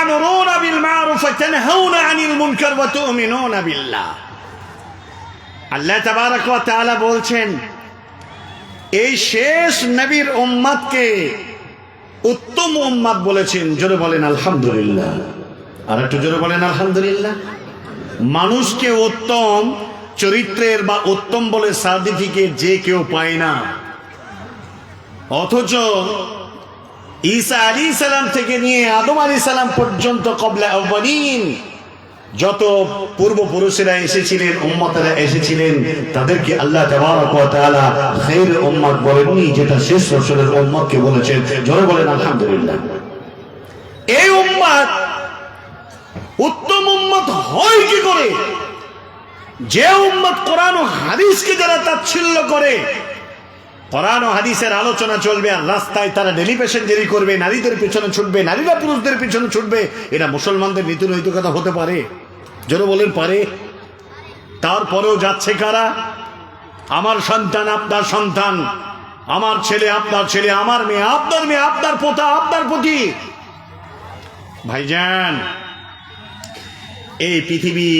তা'মুরুনা বিল মা'রুফ ওয়া তানহাউনা আনিল মুনকার ওয়া তু'মিনুনা বিল্লাহ। আল্লাহ তাবারক ওয়া তাআলা বলছেন, এই শেষ নবীর উম্মতকে উত্তম উম্মত বলেছেন। জোরে বলেন আলহামদুলিল্লাহ। আর একটু জোরে বলেন আলহামদুলিল্লাহ। মানুষকে উত্তম চরিত্রের বা উত্তম বলে সার্টিফিকেট যে কেউ পায় না, অথচ ঈসা আলাইহিস সালাম থেকে নিয়ে আদম আলাইহিস সালাম পর্যন্ত ক্বাবলা আউয়ালিন যত পূর্বপুরুষেরা এসেছিলেন, উম্মতেরা এসেছিলেন, তাদেরকে আল্লাহ তাবারক ওয়া তাআলা খায়র উম্মত বলেননি, যেটা শেষ রাসূলের উম্মতকে বলেছেন। জোরে বলেন আলহামদুলিল্লাহ। এই উম্মত উত্তম উম্মত হয় কি করে? যে উম্মত কোরআন ও হাদিসকে যারা তাচ্ছিল্য করে, কোরআন ও হাদিসের আলোচনা চলবে আর রাস্তায় তারা ডেলি প্যাসেঞ্জারি করবে, নারীদের পিছনে ছুটবে, নারীরা পুরুষদের পিছনে ছুটবে, এটা মুসলমানদের নীতি নৈতিকতা হতে পারে? জোরে বলেন পারে? তারপরেও যাচ্ছে কারা? আমার সন্তান আপনার সন্তান, আমার ছেলে আপনার ছেলে, আমার মেয়ে আপনার মেয়ে, আপনার পোতা আপনার পতি। ভাইজান, এই পৃথিবী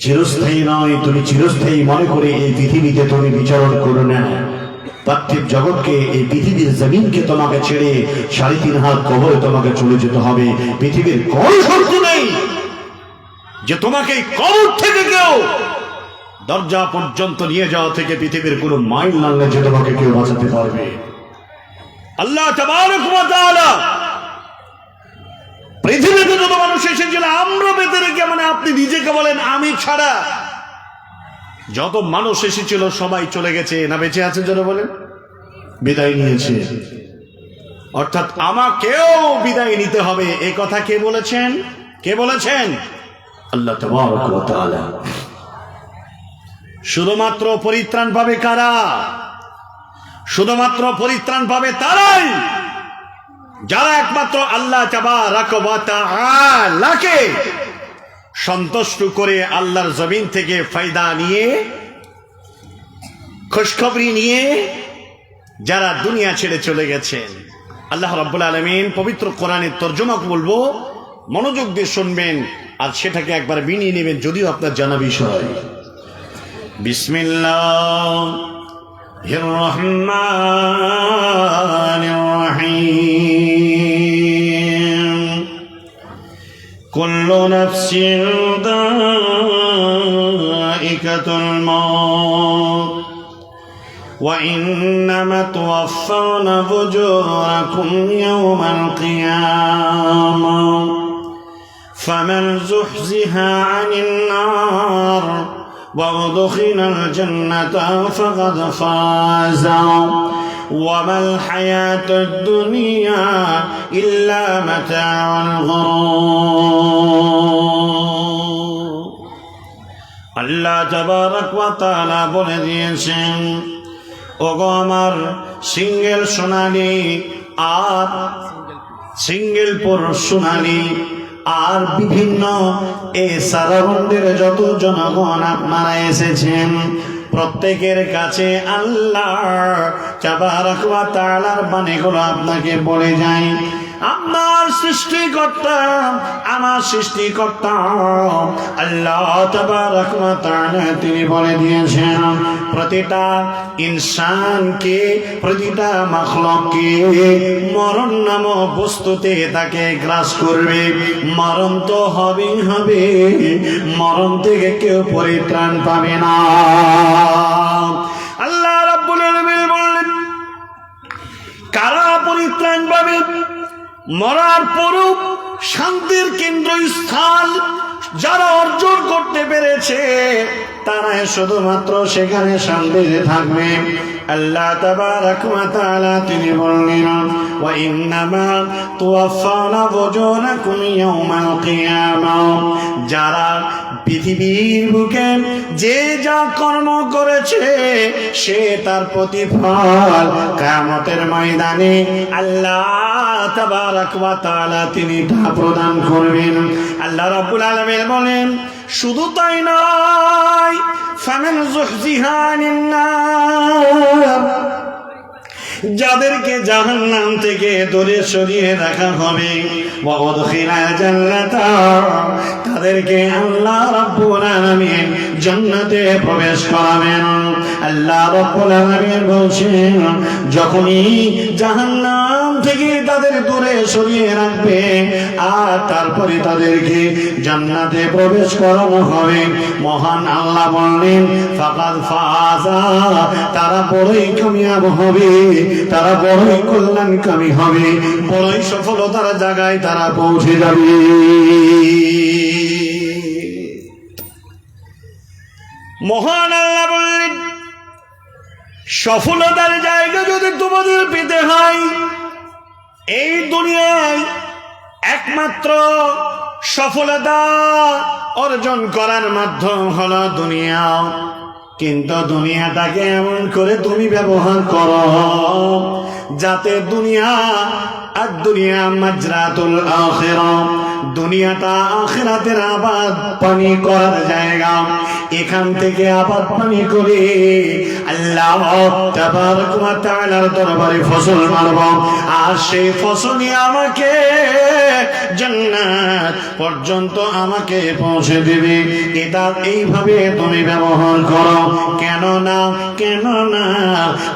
চিরস্থায়ী নয়। তুমি চিরস্থায়ী মনে করে এই পৃথিবীতে তুমি বিচরণ করো না। পার্থিব জগৎকে, এই পৃথিবীর জমিনকে তোমাকে ছেড়ে ৩.৫ হাত কবরে তোমাকে চলে যেতে হবে। পৃথিবীর কোন শর্ত নেই যে তোমাকে কবর থেকে কেউ দরজা পর্যন্ত নিয়ে যাওয়া থেকে পৃথিবীর কোন মাইল নামলে যে তোমাকে কেউ বাঁচাতে পারবে। আল্লাহ তাবারক ওয়া তাআলা পৃথিবীতে যত মানুষ এসেছিল আমরা বেঁধে রেখে, মানে আপনি নিজেকে বলেন আমি ছাড়া যত মানুষ এসেছিল সবাই চলে গেছে না বেঁচে আছে? যারা বলেন বিদায় নিয়েছে, অর্থাৎ আমাকেও বিদায় নিতে হবে। এই কথা কে বলেছেন? কে বলেছেন? আল্লাহ তাবারক ওয়া তাআলা। শুধুমাত্র পরিত্রাণ পাবে কারা? শুধুমাত্র পরিত্রাণ পাবে তারাই যারা একমাত্র আল্লাহ তাবারক ওয়া তাআলাকে সন্তুষ্ট করে আল্লাহর জমিন থেকে ফায়দা নিয়ে, খুশখবরি নিয়ে যারা দুনিয়া ছেড়ে চলে গেছেন। আল্লাহ রাব্বুল আলামিন পবিত্র কোরআনের তরজমা বলবো, মনোযোগ দিয়ে শুনবেন আর সেটাকে একবার বিনিয়ে নেবেন, যদিও আপনার জানা বিষয়। বিসমিল্লাহির রহমানির রহিম। কুল্লু নাফসিন যায়িকাতুল মাউত ওয়া ইন্নামা তুওয়াফাউনা উজুরাকুম ইয়াওমাল কিয়ামাহ ফামান যুহজিহা আনিন নার ওয়া উদখিলাল জান্নাতা ফাকাদ ফাযা ওয়া মাল হায়াতুদ দুনিয়া ইল্লা মাতাউল গুরুর। আল্লাহ তাবারক ওয়া তাআলা বলে দিয়েছেন, ওগো আমার সিঙ্গেল সোনালী আর সিঙ্গেল পুরুষ সোনালী আর বিভিন্ন এই সারাবন্দের যত জনগণ আপনারা এসেছেন, প্রত্যেকের কাছে আল্লাহ তাবারক ওয়া তাআলার বাণীগুলো আপনাকে বলে যায়। আপনার সৃষ্টিকর্তা, আমার সৃষ্টিকর্তা আল্লাহ তাবারক ওয়া তাআলা তিনি বলে দিয়েছেন, প্রতিটা ইনসানকে, প্রতিটা মাখলুককে মরণ নামক বস্তুতে তাকে গ্রাস করবে। মরণ তো হবেই হবে, মরণ থেকে কেউ পরিত্রাণ পাবে না। আল্লাহ রাব্বুল আলামিন বললেন, কারা পরিত্রাণ পাবে? মরার পরও শান্তির কেন্দ্রস্থল যারা অর্জন করতে পেরেছে তারাই শুধুমাত্র সেখানে শান্তিতে থাকবে। আল্লাহ তাবারক ওয়া তাআলা তিনি বললেন, ওয়া ইন্নামা তুওয়াফাউনা উজুরাকুম ইয়াওমাল কিয়ামাহ। যারা পৃথিবীর বুকে যে যা কর্ম করেছে সে তার প্রতিফল কিয়ামতের ময়দানে আল্লাহ তাবারক ওয়া তাআলা তিনি তা প্রদান করবেন। আল্লাহ রাব্বুল আলামিন বলেন, শুধু তাই নয়, ফামান যুহজিহা আনিন নার, যাদেরকে জাহান্নাম থেকে দূরে সরিয়ে রাখা হবে, ওয়া উদখিলাল জান্নাতা, তাদেরকে আল্লাহ রাব্বুল আলামিন জান্নাতে প্রবেশ করাবেন। আল্লাহ রাব্বুল আলামিন বলছেন, যখনই জাহান্নাম থেকে তাদের দূরে সরিয়ে রাখবে আর তারপরে তাদেরকে জান্নাতে প্রবেশ করানো হবে, মহান আল্লাহ বললেন ফাকাদ ফাজা, তারা বড়ই কামিয়াব হবে, তারা বড়ই কল্যাণকামী হবে, বড়ই সফলতার জায়গায় তারা পৌঁছে যাবে। মহান আল্লাহ বললেন, সফলতার জায়গা যদি তোমাদের পেতে হয়, এই দুনিয়ায় একমাত্র সফলতা অর্জন করার মাধ্যম হলো দুনিয়া। কিন্তু দুনিয়াটাকে এমন করে তুমি ব্যবহার করো যাতে দুনিয়া আর দুনিয়া মাজরাতুল আখিরা, দুনিয়াটা আখিরাতের আবাদ পানি করার জায়গা। এখান থেকে আবাদ পানি করে আল্লাহ তাবারক ওয়া তাআলার দরবারে ফসল মারব, আর সেই ফসলই আমাকে জান্নাত পর্যন্ত আমাকে পৌঁছে দেবে। এটা এইভাবে তুমি ব্যবহার করো। কেন না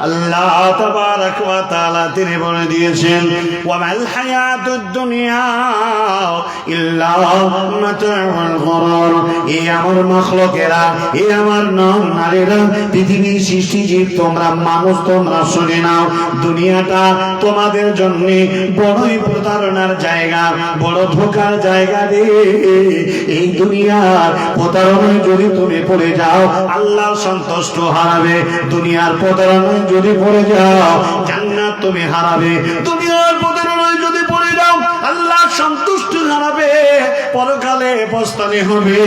আল্লাহ তাবারক ওয়া তাআলা তিনি বলে দিয়েছেন, ওয়া মাল হায়াতুদ দুনিয়া ইল্লা মাতাউল গুরুর। এই আমার মাখলুকেরা, এই আমার নারীরা, পৃথিবীর সৃষ্টিজীব, তোমরা মানুষ, তোমরা শুনে নাও, দুনিয়াটা তোমাদের জন্য বড়ই প্রতারণার জায়গা, বড় ধোকার জায়গা রে। এই দুনিয়ার প্রতারণায় যদি তুমি পড়ে যাও, আল্লাহ সন্তুষ্ট হারাবে। দুনিয়ার প্রতারণায় যদি পড়ে যাও, জান্নাত তুমি হারাবে। দুনিয়ার প্রতারণায় যদি পড়ে যাও, আল্লাহ সন্তুষ্ট হারাবে। পরকালে পস্তানি হবে।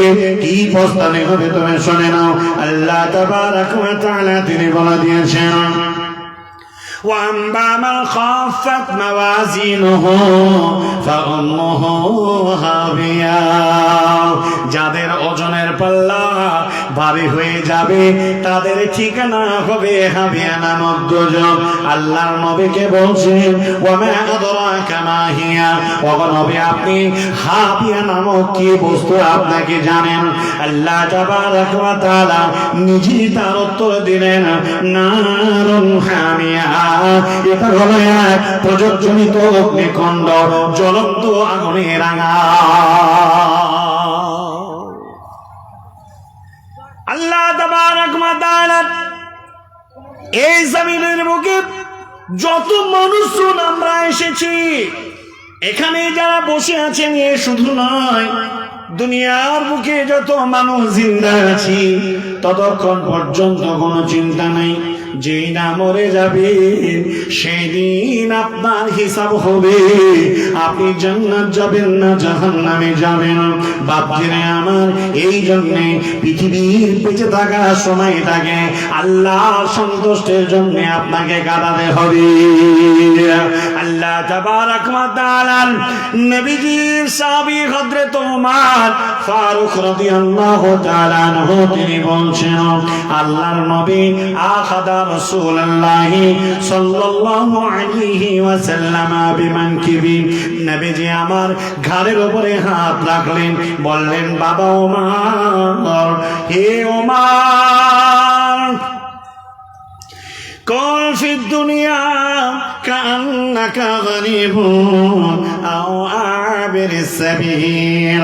কি পস্তানি হবে তুমি শুনে নাও। আল্লাহ তাবারক ওয়া তাআলা তিনি বলে দিয়েছেন, وَأَمَّا مَنْ خَفَّتْ مَوَازِينُهُ فَأُمُّهُ هَاوِيَةٌ। যাদের ওজনের পাল্লা ভারী হয়ে যাবে তাদের ঠিকানা হবে হাবিয়া নামক দুর্যোগ। আল্লাহর নবীকে বলছেন, ওয়ামা আদরাকা মা হিয়া, ও নবী আপনি হাবিয়া নামক কি বস্তু আপনাকে জানেন? আল্লাহ তাবারক ওয়া তাআলা নিজেই তার উত্তর দিলেন, নারুন হামিয়া, এটা হলো এক প্রজ্বলিত অগ্নিকুণ্ড, জ্বলন্ত আগুনে রাঙা। আল্লাহ তাবারক ওয়া তাআলা এই জমিনের বুকে যত মানুষজন আমরা এসেছি, এখানে যারা বসে আছেন এ শুধু নয়, দুনিয়ার বুকে যত মানুষ জিন্দা আছি, ততক্ষণ পর্যন্ত কোনো চিন্তা নাই। যেই না মরে যাবে সেই দিন আপনার হিসাব হবে। আপনি জান্নাত যাবেন না জাহান্নামে যাবেন। বাপজিরে আমার, এই জন্যে পৃথিবীর বেঁচে থাকার সময়টাকে আল্লাহর সন্তুষ্টের জন্য আপনাকে কাটাতে হবে। আল্লাহ তাবারক ওয়া তাআলা নবীজির সাহাবী হযরত ওমর ফারুক রাদিয়াল্লাহু তাআলা আনহু তিনি বলছেন, আল্লাহর নবী আখাদা রাসূলুল্লাহ সাল্লাল্লাহু আলাইহি ওয়াসাল্লাম বিমানকিবি, নবীজি আমার ঘাড়ের উপরে হাত রাখলেন, বললেন, বাবা ওমর, হে ওমর, কুন ফি দুনিয়া কান্নাকা গরিবুন আও আবিরিস সাবিল।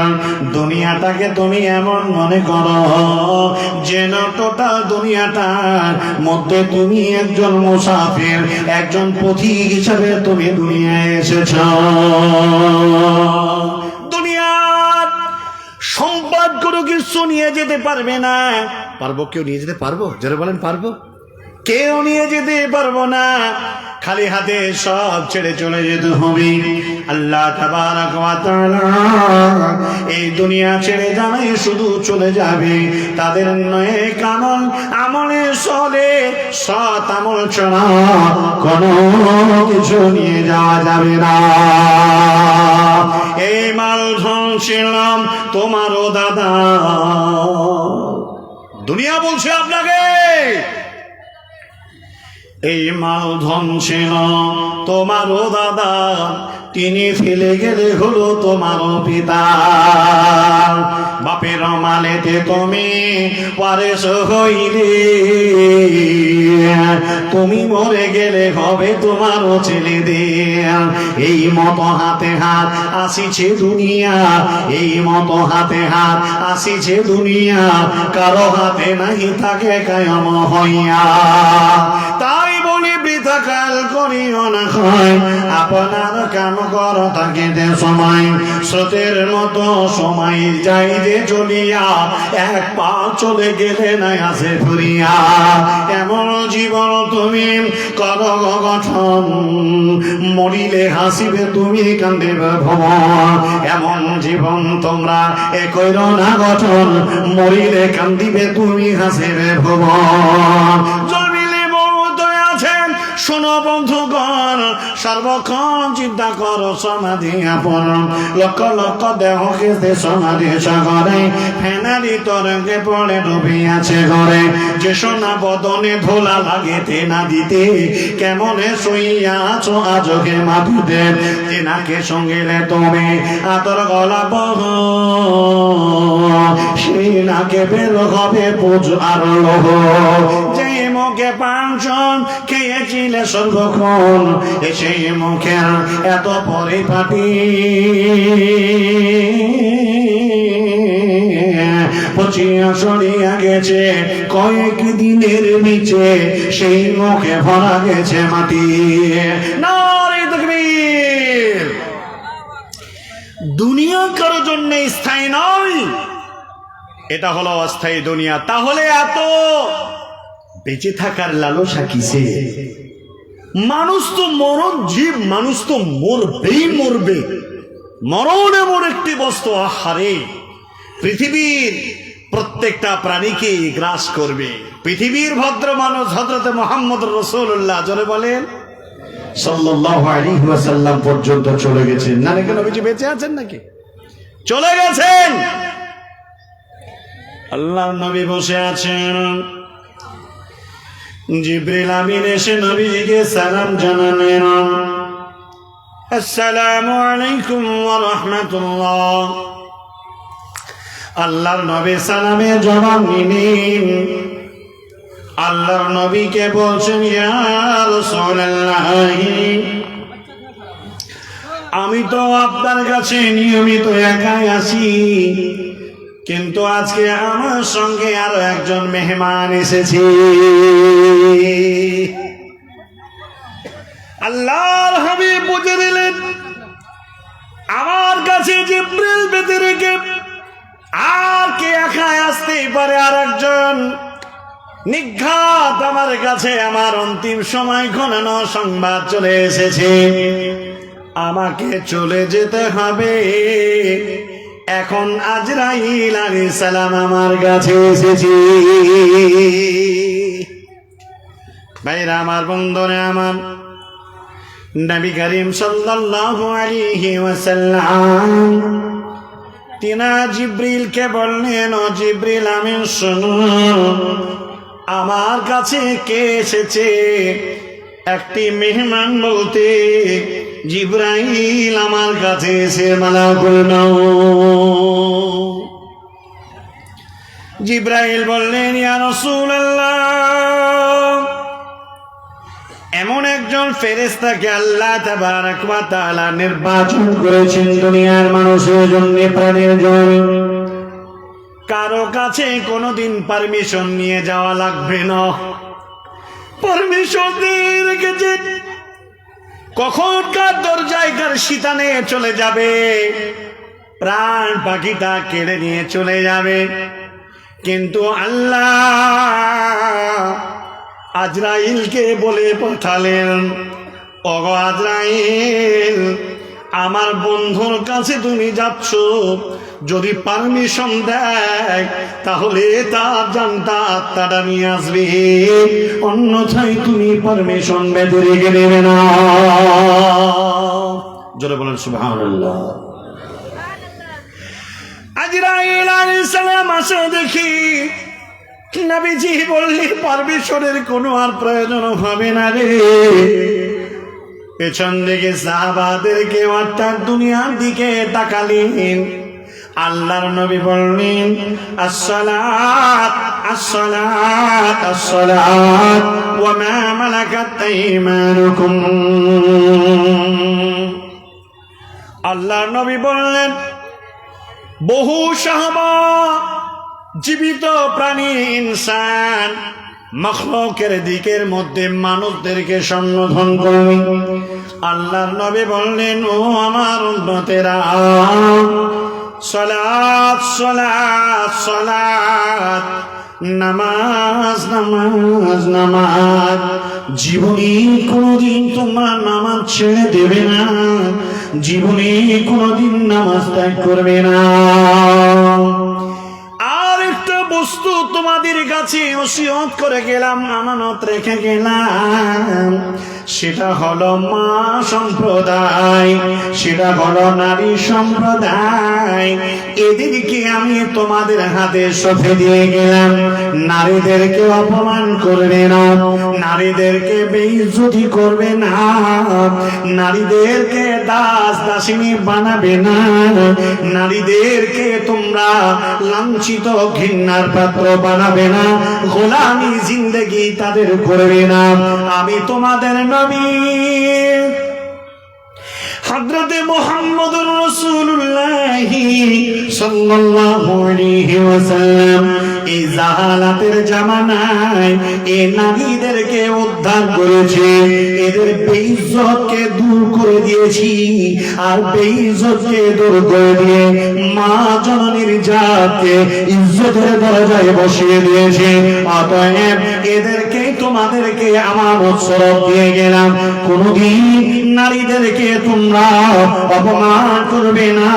দুনিয়াটাকে তুমি এমন মনে করো যেন টোটাল দুনিয়াটার মধ্যে তুমি একজন মুসাফির, একজন পথিক হিসাবে তুমি দুনিয়ায় এসেছো। দুনিয়ার সম্পদ কোনো কিছু নিয়ে যেতে পারবে না। পারবো? কেউ নিয়ে যেতে পারবো? যারা বলেন পারবো? কেউ নিয়ে যেতে পারবো না। খালি হাতে সব ছেড়ে চলে যেতে হবে। আল্লাহ তাবারক ওয়া তাআলা এই দুনিয়া ছেড়ে যাবে, শুধু চলে যাবে তাদের নেক আমলে চলে, সৎ আমল ছাড়া কোনো কিছু নিয়ে যাওয়া যাবে না। এই মাল ধন ছিলাম তোমারও দাদা। দুনিয়া বলছে আপনাকে, এই মাল ধন ছিল তোমারও দাদা, তিনি ফেলে গেলে হলো তোমার পিতা। বাপের মালেতে তুমি ওয়ারিস হইলে, তুমি মরে গেলে হবে তোমার ছেলেদের। এই মতো হাতে হাত আসিছে দুনিয়া, এই মতো হাতে হাত আসিছে দুনিয়া, কারো হাতে নাহি থাকে কায়ম হইয়া। তাই বলি বৃথা কাল করিও না ক্ষয়, আপনার কাম কর থাকিতে সময়। স্রোতের মতো সময় যাই যে চলিয়া, এক পা চলে গেলে নাই আসে ফিরিয়া। এমন জীবন তুমি কর গঠন, মরিলে হাসিবে তুমি কান্দিবে ভবন। এমন জীবন তোমরা কইর না গঠন, মরিলে কান্দিবে তুমি হাসিবে ভবন। জমিলে মত আছেন শোনো বন্ধুগণ, সর্বক্ষণ চিন্তা করো সমাধি আপন। লক্ষ লক্ষ দেহকে সমাধি সাগরে, ফেনারি তরঙ্গে পড়ে ডুবে আছে ঘরে। যে সোনা বদনে ধোলা লাগেতে না দিতে, কেমনে শুইয়া আছো আজকে মাটিতে। তেনাকে সঙ্গিলে তুমি আতর গলা বহ, সেই নাকে বের হবে পুজ আর লোহ। যে মুখে পাঁচজন খেয়েছিলে সর্বক্ষণ, সেই মুখের এত পরিপাটি। পচিয়া সরিয়া গেছে কয়েক দিনের নিচে, সেই মুখে ভরা গেছে মাটি। নারে তাকবীর। দুনিয়া কারোর জন্য স্থায়ী নয়, এটা হলো অস্থায়ী দুনিয়া। তাহলে এত বেঁচে থাকার লালসা কিসে? মানুষ তো মরণ জীব, মানুষ তো মরবেই মরবে। মরণ এমন একটি বস্তু, আহারে পৃথিবীর প্রত্যেকটা প্রাণীকে গ্রাস করবে। পৃথিবীর ভদ্র মানুষ হযরত মুহাম্মদ রাসূলুল্লাহ জোরে বলেন সাল্লাল্লাহু আলাইহি ওয়াসাল্লাম পর্যন্ত চলে গেছেন। না নাকি নবীজি বেঁচে আছেন নাকি? চলে গেছেন। আল্লাহর নবী বসে আছেন, জিবরিল আমিন এসে নবীজিকে সালাম জানালেন, আসসালামু আলাইকুম ওয়া রাহমাতুল্লাহ। আল্লাহর নবী সালামে জবাব নিলেন। আল্লাহর নবীকে বলছেন, ইয়া রাসূলুল্লাহ, আমি তো আপনার কাছে নিয়মিত একাই আসি, কিন্তু আজকে আমার সঙ্গে আরো একজন মেহমান এসেছে। আল্লাহর হাবিব বুঝে দিলেন, আমার কাছে জিবরিল বেঁধে রেখে আর কে একাই আসতেই পারে? আর একজন নিঘাত আমার কাছে আমার অন্তিম সময় ঘনানো সংবাদ চলে এসেছে, আমাকে চলে যেতে হবে। এখন আজরাইল আলাইহিস সালাম আমার কাছে এসেছে। ভাইরা আমার, বন্ধুরা আমার, নবী করিম সাল্লাল্লাহু আলাইহি ওয়াসাল্লাম তিনা জিবরিলকে বললেন, ও জিবরিল আমিন শুনুন, আমার কাছে কে এসেছে? একটি মেহমান বলতে জিবরাইল আমার কাছে এসে মালাকুল মউত। জিবরাইল বললেন, ইয়া রাসূলুল্লাহ, এমন একজন ফেরেশতাকে আল্লাহ তাবারক ওয়া তাআলা নির্বাচন করেছেন দুনিয়ার মানুষের জন্য, প্রাণের জন্য। কারো কাছে কোনোদিন পারমিশন নিয়ে যাওয়া লাগবে না। পারমিশন দিয়ে রেখেছে, কখন কার দরজায় কার শীতানে চলে যাবে, প্রাণ পাখিটা কেড়ে নিয়ে চলে যাবে। কিন্তু আল্লাহ আজরাইলকে বলে পাঠালেন, ওগো আজরাইল, আমার বন্ধুর কাছে তুমি যাচ্ছ, যদি পারমিশন দেয় তাহলে তার জানটা আত্মাটা নিয়ে আসবে, অন্যথায় তুমি পারমিশন বেঁধে রেখে দেবে না। জোরে বলেন সুবহানাল্লাহ। আজরাইল আলাইহিস সালাম আসে, দেখি নবীজি বললেন, পারমিশনের কোনো আর প্রয়োজন হবে না রে। পেছন দিকে সাহাবাদেরকে অর্থাৎ দুনিয়ার দিকে তাকালেন। আল্লাহর নবী বললেন, আসসালাত আসসালাত আসসালাত ওয়া মা মালাকাত আইমানুকুম। আল্লাহর নবী বললেন, বহু সাহাবা, জীবিত প্রাণী, ইনসান, মখলুকের দিকের মধ্যে মানুষদেরকে সম্বোধন করলেন। আল্লাহর নবী বললেন, ও আমার উম্মতেরা, সালাত সালাত সালাত, নামাজ নামাজ নামাজ। জীবনে কোনদিন তোমরা নামাজ ছেড়ে দেবে না, জীবনে কোনদিন নামাজ ত্যাগ করবে না। আর একটা বস্তু তোমাদের কাছে ওসিয়ত করে গেলাম, আমানত রেখে গেলাম, সেটা হলো মা সম্প্রদায়, সেটা হলো নারী সম্প্রদায়। এদেরকে আমি তোমাদের হাতে সঁপে দিয়ে গেলাম। নারীদেরকে অপমান করবে না, নারীদেরকে বেইজ্জতি করবে না, নারীদেরকে দাস দাসিনী বানাবে না, নারীদেরকে তোমরা লাঞ্ছিত ঘৃণার পাত্র বানাবে না, গোলামি জিন্দেগি তাদের করবে না। আমি তোমাদের নবী হযরতে মুহাম্মদুর রাসূলুল্লাহ সাল্লাল্লাহু আলাইহি ওয়াসাল্লাম এই জাহালাতের জামানায় এই নারীদেরকে উদ্ধার করেছে, এদের বেইজ্জতকে দূর করে দিয়েছি। আর বেইজ্জতকে দূর করে দিয়ে মা জননীর জাতকে ইজ্জতের দরজায় বসিয়ে দিয়েছে। অতএব এদেরকে তোমাদেরকে আমার উৎসব দিয়ে গেলাম। কোনদিন নারীদেরকে তোমরা অপমান করবে না,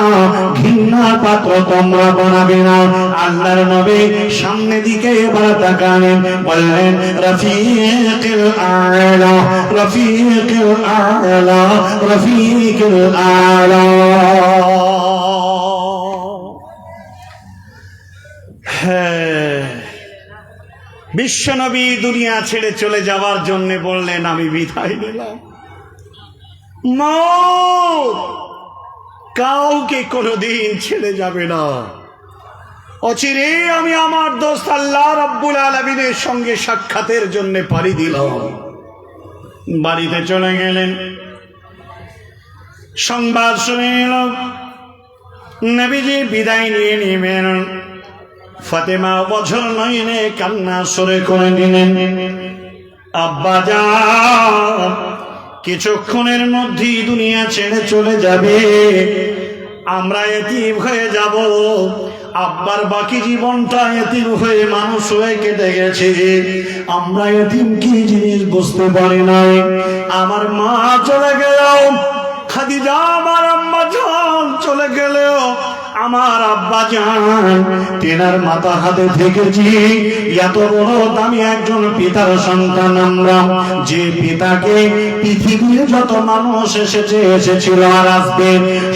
ঘৃণার পাত্র তোমরা বানাবে না। আল্লাহর নবী সামনে দিকে এবার তাকালেন, বললেন, রফিকুল আলা রফিকুল আলা রফিকুল আলা। বিশ্বনবী দুনিয়া ছেড়ে চলে যাওয়ার জন্য বললেন, আমি বিদায় নিলাম। মওত কাউকে কোনোদিন ছেড়ে যাবে না। অচিরে আমি আমার দোস্ত আল্লাহ রাব্বুল আলামিনের সঙ্গে সাক্ষাতের জন্য পাড়ি দিলাম। বাড়িতে চলে গেলেন। সংবাদ শুনে এলো নবীজি বিদায় নিয়ে নেবেন। ফাতেমা বছর নয়নে কান্না সরে করে দিলেন, আব্বা যান কিছুক্ষণের মধ্যেই দুনিয়া ছেড়ে চলে যাবে, আমরা এতিম হয়ে যাব। আব্বার বাকি জীবনটা এতিম হয়ে মানুষ হয়ে কেটে গেছে। আমরা এতিম কি জিনিস বুঝতে পারি নাই। আমার মা চলে গেল, খাদিজা আমার আম্মা জান চলে গেল, আমার আব্বা জান তেনার মাথা হাতে থেকেছি। এত বড় দামি একজন পিতার সন্তান আমরা, যে পিতাকে পৃথিবীর যত মানুষ এসেছিল আর আসবে,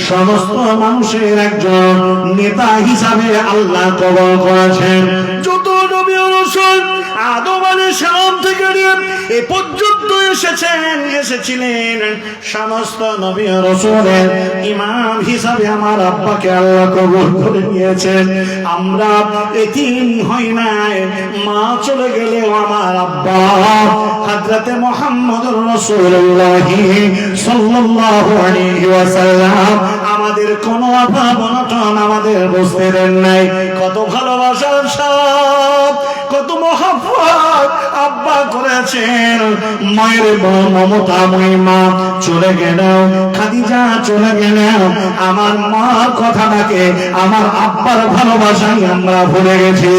সমস্ত মানুষের একজন নেতা হিসাবে আল্লাহ কবুল করেছেন। যত নবী ও রাসূল আদম আলাইহিস সালাম থেকে নিয়ে এ পর্যন্ত এসেছিলেন, সমস্ত নবী ও রাসূলের ইমাম হিসাবে আমার আব্বাকে আল্লাহ কবুল করে নিয়েছেন। আমরা এতিম হই নাই, মা চলে গেলেও আমার আব্বা হযরতে মুহাম্মদুর রাসূলুল্লাহ সাল্লাল্লাহু আলাইহি ওয়াসাল্লাম আমাদের কোনো অভাব অনটন আমাদের বুঝতে দেন নাই। কত ভালোবাসার সাথ, কত মহব্বত আব্বা করেছেন। মায়ের বড় মমতাময়ী মা চলে গেল, খাদিজা চলে গেল, আমার মার কথাটাকে আমার আব্বার ভালোবাসাই আমরা ভুলে গেছি।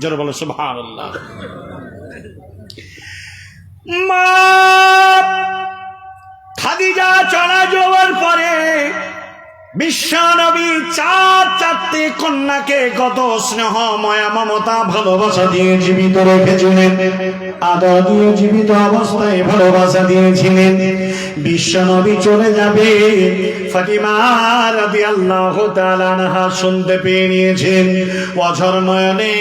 জোরে বলো সুবহানাল্লাহ। মা খাদিজা চলে যাওয়ার পরে বিশ্বনবী চারটি কন্যাকে কত স্নেহ মায়া মমতা ভালোবাসা দিয়ে জীবিত রেখেছিলেন, আদর দিয়ে জীবিত অবস্থায় ভালোবাসা দিয়েছিলেন। বিশ্বনবী চলে যাবে, ফাতিমা রাদিয়াল্লাহু তাআলা আনহা শুনতে পেয়ে নিয়েছেন। অঝর নয়নে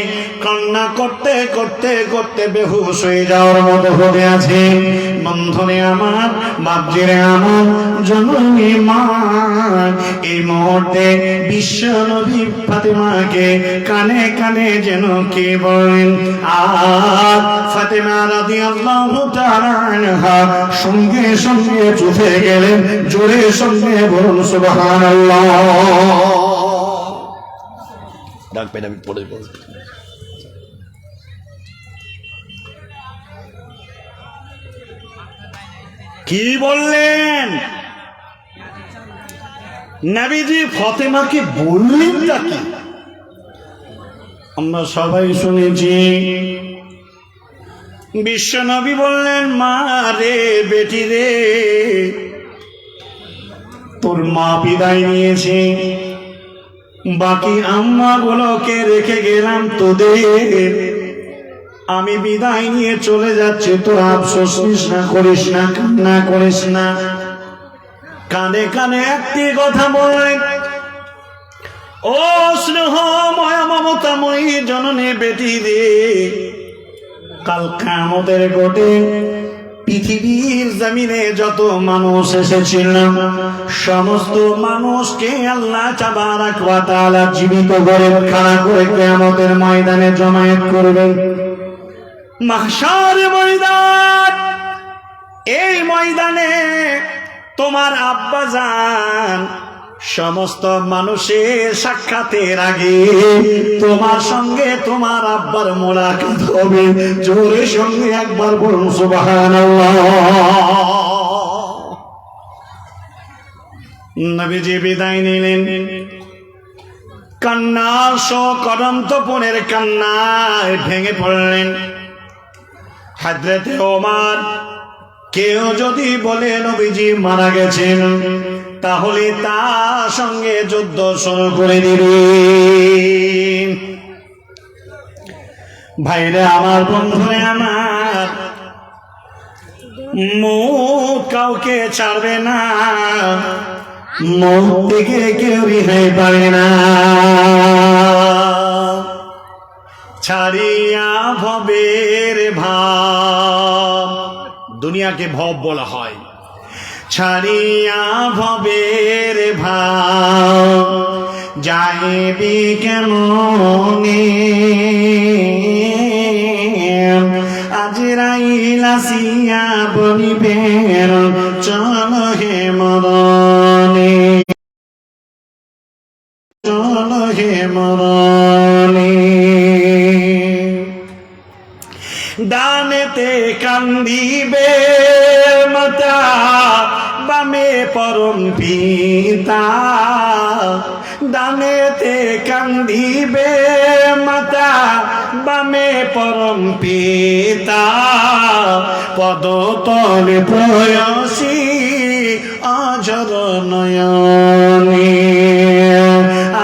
কান্না করতে করতে করতে বেহুশ হয়ে যাওয়ার মতো হয়ে আছে। বন্ধনে আমার, বাপজিরে আমার, জননী মা, এই মুহূর্তে বিশ্বনবী ফাতিমাকে কানে কানে যেন কে বলেন। আর ফাতিমা রাদিয়াল্লাহু তাআলা আনহা সঙ্গে সঙ্গে চুপে গেলেন। জোরে সঙ্গে বলুন সুবহানাল্লাহ। ডাক পেয়ে আমি পড়ে বলছি। কি বললেন নবীজি? ফাতেমাকে বললেন কি? আমরা সবাই শুনেছি। বিশ্বনবী বললেন, মা রে, বেটি রে, তোর মা বিদায় নিয়েছে, বাকি আম্মা গুলোকে রেখে গেলাম তোদের। আমি বিদায় নিয়ে চলে যাচ্ছি, তোর আফসোস নিস না, করিস না, কান্না করিস না। কানে কানে একটি কথা বললেন, ও স্নেহ মায়া মমতাময়ী জননী বেটি রে, কাল কিয়ামতের ঘটে পৃথিবীর জমিনে যত মানুষ এসেছিল সমস্ত মানুষকে আল্লাহ তাবারক ওয়া তাআলা জীবিত করে খাড়া করে কিয়ামতের ময়দানে জমায়েত করবেন। মাহশার ময়দান, এই ময়দানে তোমার আব্বাজান সমস্ত মানুষের সাক্ষাতের আগে তোমার সঙ্গে তোমার আব্বার মোলাকাত হবে। জোরে সঙ্গে একবার বলুন সুবহানাল্লাহ। নবীজি বিদায় নিলেন, কান্নার সকরন্তপনের কান্নায় ভেঙে পড়লেন। হযরতে ওমর, কেউ যদি বলে নবীজি মারা গেছেন, তাহলে তার সঙ্গে যুদ্ধ শুরু করে দিবেন। ভাইরে আমার, বন্ধুরে আমার, মুখ কাউকে ছাড়বে না, মুখ থেকে কেউ রেহাই পাবে না। ছাড়িয়া ভবের ভাব, দুনিয়াকে ভব বলা হয়। ছাড়িয়া ভবের ভাব যাইবি কেমনে, আজরাইল আসিয়া বলিবেন চল হে মরণে, চল হে মরণে। ডানেতে কান্দিবে মাতা, বামে পরম পিতা। ডানেতে কান্দিবে মাতা, বামে পরম পিতা। পদতলে প্রয়াসী অঝর নয়নে,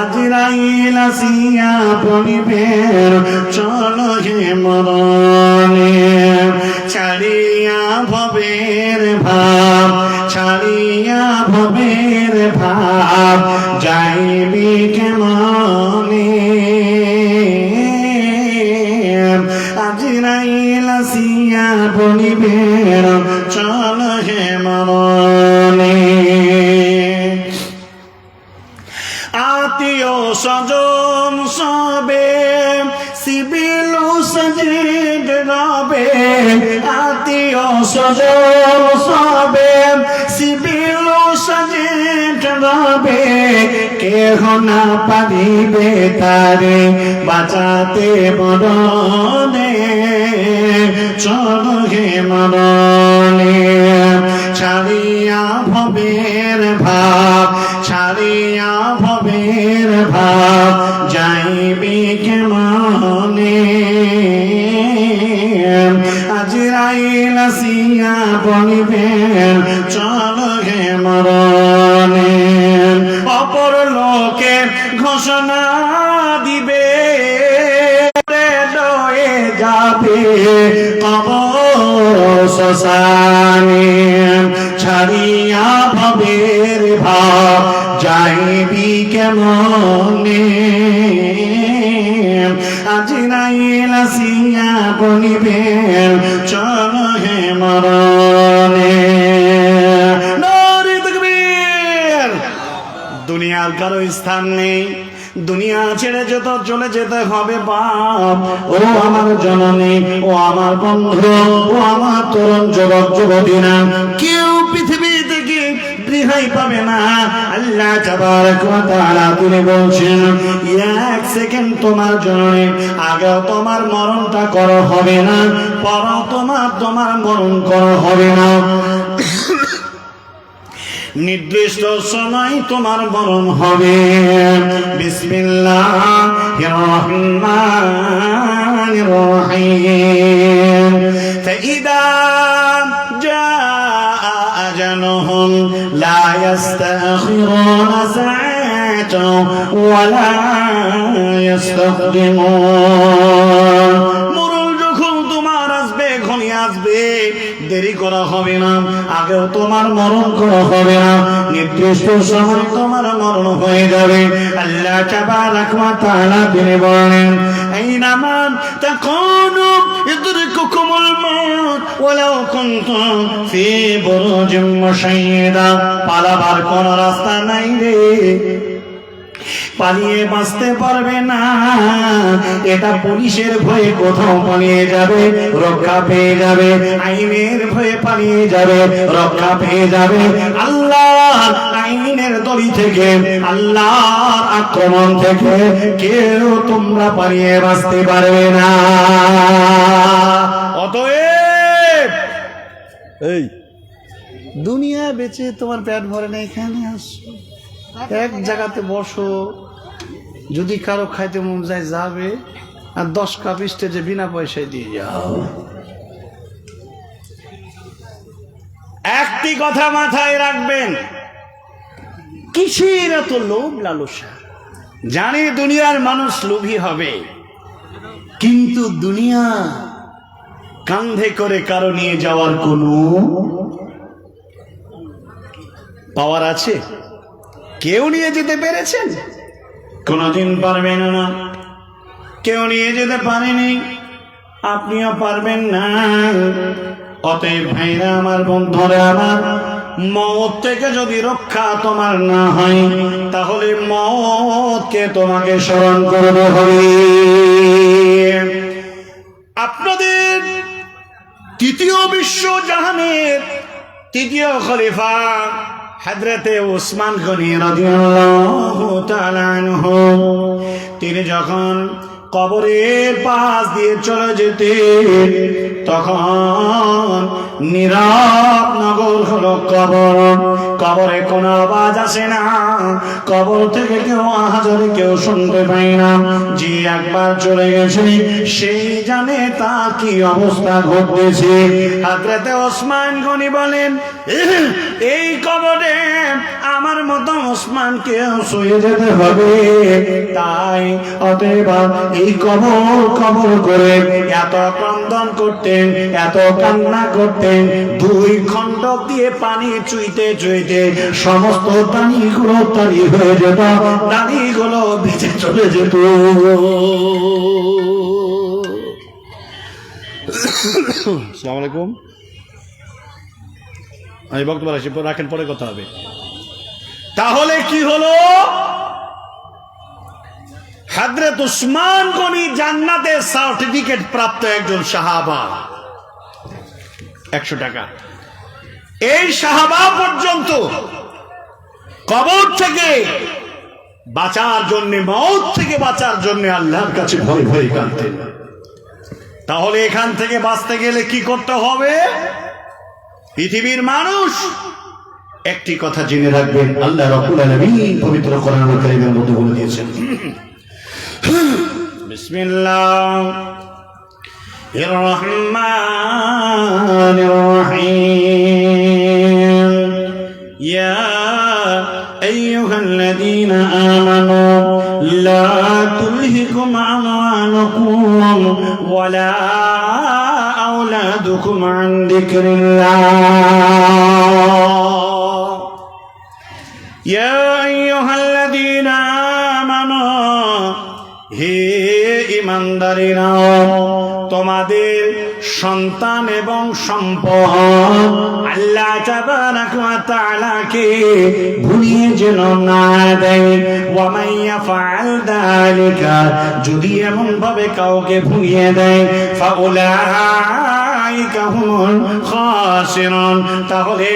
আজরাইল আসিয়া বলিবেন চল হে মরণে। ছাড়িয়া ভবের ভাব, ছাড়িয়া ভবের ভাব যাইবি কেমনে, আজরাইল আসিয়া বলিবেন চল হে মরণে। আত্মীয় স্বজন সবে সিবিল সজিদ রবে, আত্মীয় স্বজন সবে সিবিল সজিদ রবে। কেহ না পারিবে তারে বাঁচাতে মরণে, চল হে মরণে। ছাড়িয়া ভবের ভাব, ছাড়িয়া ভবের ভাব যাইবি কেমনে, আজরাইল আসিয়া বলিবেন চল হে মরণে। যাইবি কেমনে আজরাইল আসিয়া বলিবে চল হে মরণে। নারে তাকবীর। দুনিয়ার কারো স্থান নেই, দুনিয়া ছেড়ে যত চলে যেতে হবে বাপ। ও আমার জননী, ও আমার বন্ধু, ও আমার তরুণ যুবক যুবতীরা, কেউ পৃথিবী থেকে রেহাই পাবে না। আল্লাহ তাবারক ওয়া তাআলা তিনি বলছেন, এক সেকেন্ড তোমার জননী আগেও তোমার মরণটা করো হবে না, পরও তোমার মরণ করো হবে না। নির্দিষ্ট সময় তোমার মরণ হবে। বিসমিল্লাহির রহমানির রহিম। ফাইদা জাআ আজালুহুম লা ইস্তাখিরুনা সাআতান ওয়া লা ইস্তাকদিমুন। মরণ যখন তোমার আসবে, এখনই আসবে, দেরি করা হবে না, আগেও তোমার মরণ করা হবে না, নির্দিষ্ট সময় তোমার মরণ হয়ে যাবে। আল্লাহ তাবারক ওয়া তাআলা তিনি বলেন, আইনামা তাকুনু ইদরিকুকুমুল মাউত ওয়ালাউ কুনতুম ফি বুরুজিম মুশাইয়্যিদা। পালাবার কোন রাস্তা নাই রে, পালিয়ে বাঁচতে পারবে না। এটা পুলিশের ভয়ে কোথাও পালিয়ে যাবে, রক্ষা পেয়ে যাবে, আইনের ভয়ে পালিয়ে যাবে, রক্ষা পেয়ে যাবে। আল্লাহর আইনের দড়ি থেকে, আল্লাহর আক্রমণ থেকে কেউ তোমরা পালিয়ে বাঁচতে পারবে না। অতএব এই দুনিয়া বেঁচে তোমার পেট ভরে না, এখানে আসো, এক জায়গাতে বসো, যদি কারো খাইতে মন যায় যাবে, আর 10 কাপ স্টেজে বিনা পয়সায় দিয়ে যাও। একটি কথা মাথায় রাখবেন, কিসের এত লোভ লালসা? জানি দুনিয়ার মানুষ লোভী হবে, কিন্তু দুনিয়া কাঁধে করে কারো নিয়ে যাওয়ার কোনো পাওয়ার আছে? কেউ নিয়ে যেতে পেরেছেন? কোনদিন পারবেন না। কেউ নিয়ে যেতে পারেনি, আপনিও পারবেন না। অতএব ভাইরা আমার, বন্ধুরা আমার, মওত থেকে যদি রক্ষা তোমার না হয়, তাহলে মওতকে তোমাকে স্মরণ করতে হবে। আপনাদের তৃতীয় বিশ্ব জাহানের তৃতীয় খলিফা হযরতে ওসমান গনি রাদিয়াল্লাহু তাআলা আনহু, তিনি যখন কবরের পাশ দিয়ে চলে যেতেন, তখন নীরব নগর হলো কবর। কবরে কোনো আওয়াজ আসে না, কবর থেকে কেউ আহাজারি কেউ শুনতে পায় না। যে একবার চলে গেছে সেই জানে তার কি অবস্থা ঘটতেছে। হযরতে ওসমান গনি বলেন, এই কবরে আমার মতো ওসমানকে শুয়ে যেতে হবে। তাই অতএব এই কবর কবর করে এত ক্রন্দন করতেন, এত কান্না করতেন, 2 খণ্ড দিয়ে পানি চুইতে চুইতে সমস্ত দাড়িগুলো তারি হয়ে যেত, দাড়িগুলো ভিজে চলে যেত। আসসালামু আলাইকুম। আমি বক্তব্য রাখেন, পরে কথা হবে। তাহলে কি হলো? হযরত উসমান গনি জান্নাতের সার্টিফিকেট প্রাপ্ত একজন সাহাবা। 100 টাকা। এই সাহাবা পর্যন্ত কবর থেকে বাঁচার জন্য, মওত থেকে বাঁচার জন্য আল্লাহর কাছে ভয় ভয় কাঁদতেন। তাহলে এখান থেকে বাঁচতে গেলে কি করতে হবে? পৃথিবীর মানুষ একটি কথা জেনে রাখবেন, আল্লাহ রাব্বুল আলামিন পবিত্র কোরআনুল কারীমের মধ্যে বলে দিয়েছেন, বিসমিল্লাহির রহমানির রহিম। ইয়া আইয়ুহাল্লাযীনা আমানু লা তুলহিকুম আমওয়ালুকুম ওয়ালা আওলাদুকুম আন যিকরিল্লাহ। ইয়া আইয়ুহাল্লাযীনা আমানু, হে ঈমানদারেরা, তোমাদের সন্তান এবং সম্পদ আল্লাহ তাবারাকা ওয়া তাআলাকে ভুলিয়ে যেন না দেয়। ওয়া মান ইয়াফআল যালিকা, যদি এমন ভাবে কাউকে ভুলিয়ে দেয়, ফাউলাইকা হুমুল খাসিরুন, তাহলে